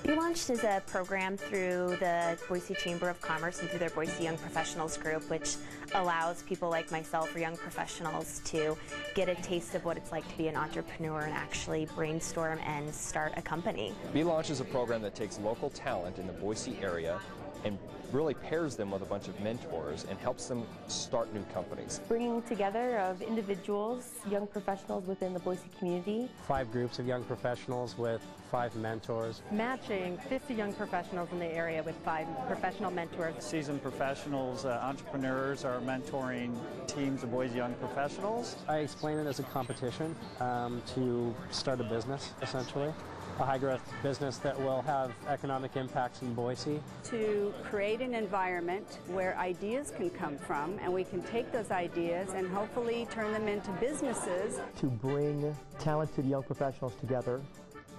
We launched as a program through the Boise Chamber of Commerce and through their Boise Young Professionals group, which allows people like myself or young professionals to get a taste of what it's like to be an entrepreneur and actually brainstorm and start a company. BLaunch is a program that takes local talent in the Boise area and really pairs them with a bunch of mentors and helps them start new companies. Bringing together of individuals, young professionals within the Boise community. 5 groups of young professionals with 5 mentors. Matching 50 young professionals in the area with 5 professional mentors. Seasoned professionals, entrepreneurs are mentoring teams of Boise Young Professionals. I explain it as a competition to start a business, essentially. A high-growth business that will have economic impacts in Boise. To create an environment where ideas can come from, and we can take those ideas and hopefully turn them into businesses. To bring talented young professionals together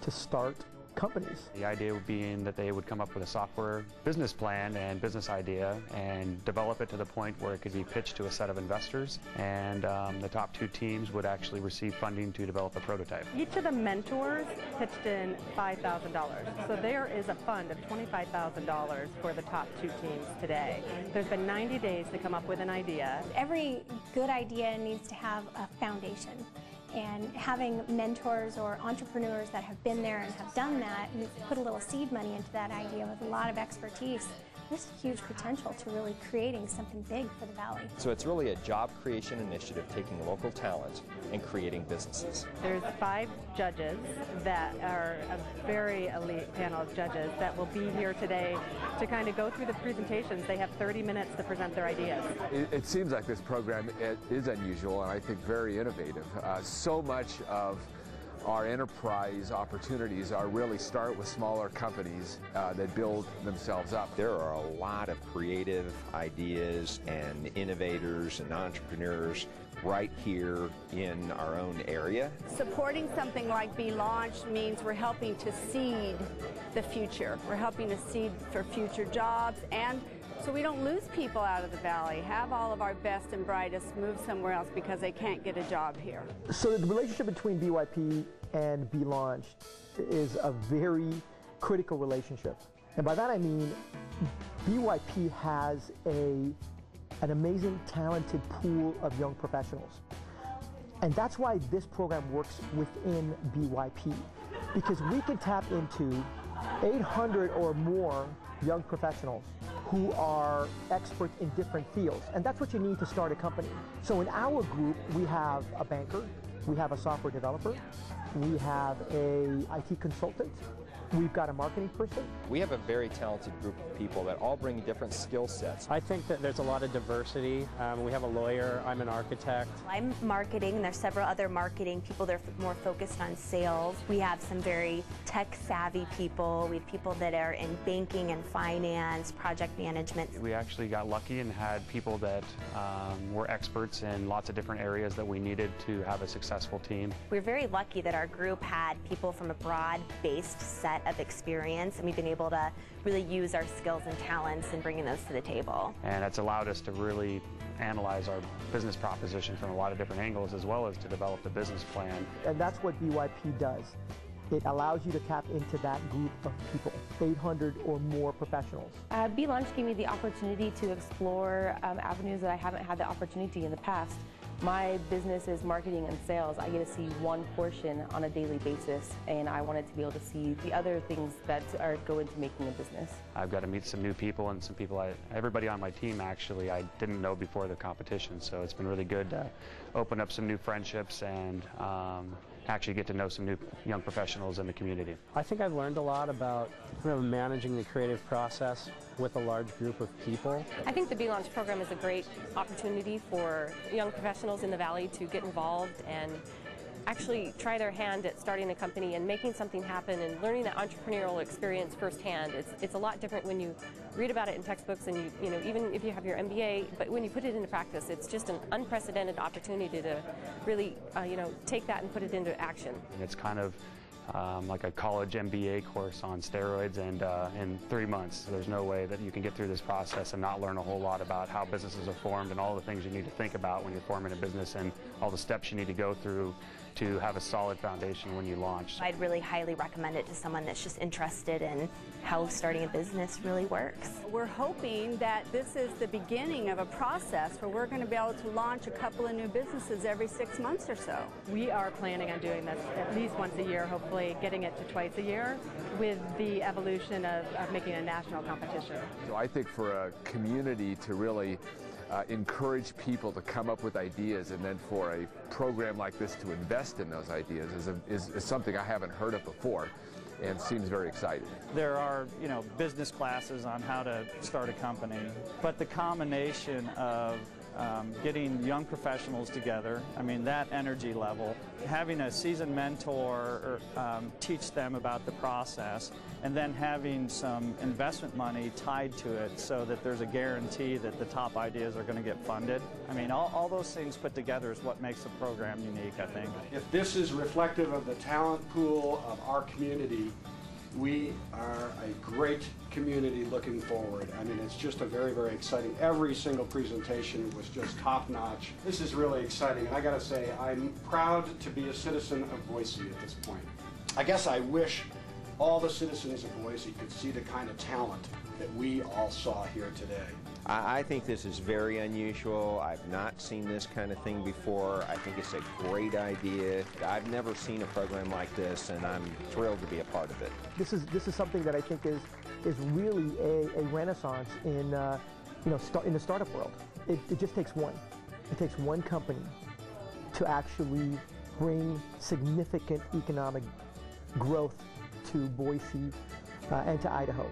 to start companies. The idea being that they would come up with a software business plan and business idea and develop it to the point where it could be pitched to a set of investors, and the top 2 teams would actually receive funding to develop a prototype. Each of the mentors pitched in $5,000. So there is a fund of $25,000 for the top 2 teams today. There's been 90 days to come up with an idea. Every good idea needs to have a foundation. And having mentors or entrepreneurs that have been there and have done that and put a little seed money into that idea with a lot of expertise, there's huge potential to really creating something big for the Valley. So it's really a job creation initiative taking local talent and creating businesses. There's 5 judges that are a very elite panel of judges that will be here today to kind of go through the presentations. They have 30 minutes to present their ideas. It seems like this program is unusual and I think very innovative. So much of our enterprise opportunities are really start with smaller companies that build themselves up. There are a lot of creative ideas and innovators and entrepreneurs right here in our own area. Supporting something like BLaunch means we're helping to seed the future. We're helping to seed for future jobs, and so we don't lose people out of the Valley, have all of our best and brightest move somewhere else because they can't get a job here. So the relationship between BYP and BLaunch is a very critical relationship. And by that I mean BYP has an amazing, talented pool of young professionals. And that's why this program works within BYP, because we can tap into 800 or more young professionals who are experts in different fields. And that's what you need to start a company. So in our group, we have a banker, we have a software developer, we have a IT consultant, we've got a marketing person. We have a very talented group of people that all bring different skill sets. I think that there's a lot of diversity. We have a lawyer, I'm an architect. I'm marketing, and there's several other marketing people that are more focused on sales. We have some very tech-savvy people. We have people that are in banking and finance, project management. We actually got lucky and had people that were experts in lots of different areas that we needed to have a successful team. We're very lucky that our group had people from a broad-based set of experience, and we've been able to really use our skills and talents and bringing those to the table. And it's allowed us to really analyze our business proposition from a lot of different angles, as well as to develop the business plan. And that's what BYP does. It allows you to tap into that group of people, 800 or more professionals. BLaunch gave me the opportunity to explore avenues that I haven't had the opportunity in the past. My business is marketing and sales. I get to see one portion on a daily basis, and I wanted to be able to see the other things that go into making a business. I've got to meet some new people, and some people, everybody on my team actually, I didn't know before the competition, so it's been really good to open up some new friendships and actually get to know some new young professionals in the community. I think I've learned a lot about managing the creative process with a large group of people. I think the BLaunch program is a great opportunity for young professionals in the Valley to get involved and actually try their hand at starting a company and making something happen and learning that entrepreneurial experience firsthand. It's a lot different when you read about it in textbooks and you know, even if you have your MBA, but when you put it into practice, it's just an unprecedented opportunity to really take that and put it into action. And it's kind of like a college MBA course on steroids, and in 3 months. There's no way that you can get through this process and not learn a whole lot about how businesses are formed and all the things you need to think about when you're forming a business and all the steps you need to go through to have a solid foundation when you launch. I'd really highly recommend it to someone that's just interested in how starting a business really works. We're hoping that this is the beginning of a process where we're going to be able to launch a couple of new businesses every 6 months or so. We are planning on doing this at least once a year, hopefully getting it to twice a year, with the evolution of making a national competition. So I think for a community to really encourage people to come up with ideas, and then for a program like this to invest in those ideas is something I haven't heard of before, and seems very exciting. There are, business classes on how to start a company, but the combination of getting young professionals together, that energy level, having a seasoned mentor teach them about the process, and then having some investment money tied to it so that there's a guarantee that the top ideas are going to get funded. All those things put together is what makes the program unique, I think. If this is reflective of the talent pool of our community, we are a great community looking forward. It's just a very, very exciting. Every single presentation was just top-notch. This is really exciting, and I gotta say, I'm proud to be a citizen of Boise at this point. I guess I wish all the citizens of Boise could see the kind of talent that we all saw here today. I think this is very unusual. I've not seen this kind of thing before. I think it's a great idea. I've never seen a program like this, and I'm thrilled to be a part of it. This is something that I think is really a renaissance in in the startup world. It just takes one. It takes one company to actually bring significant economic growth to Boise and to Idaho.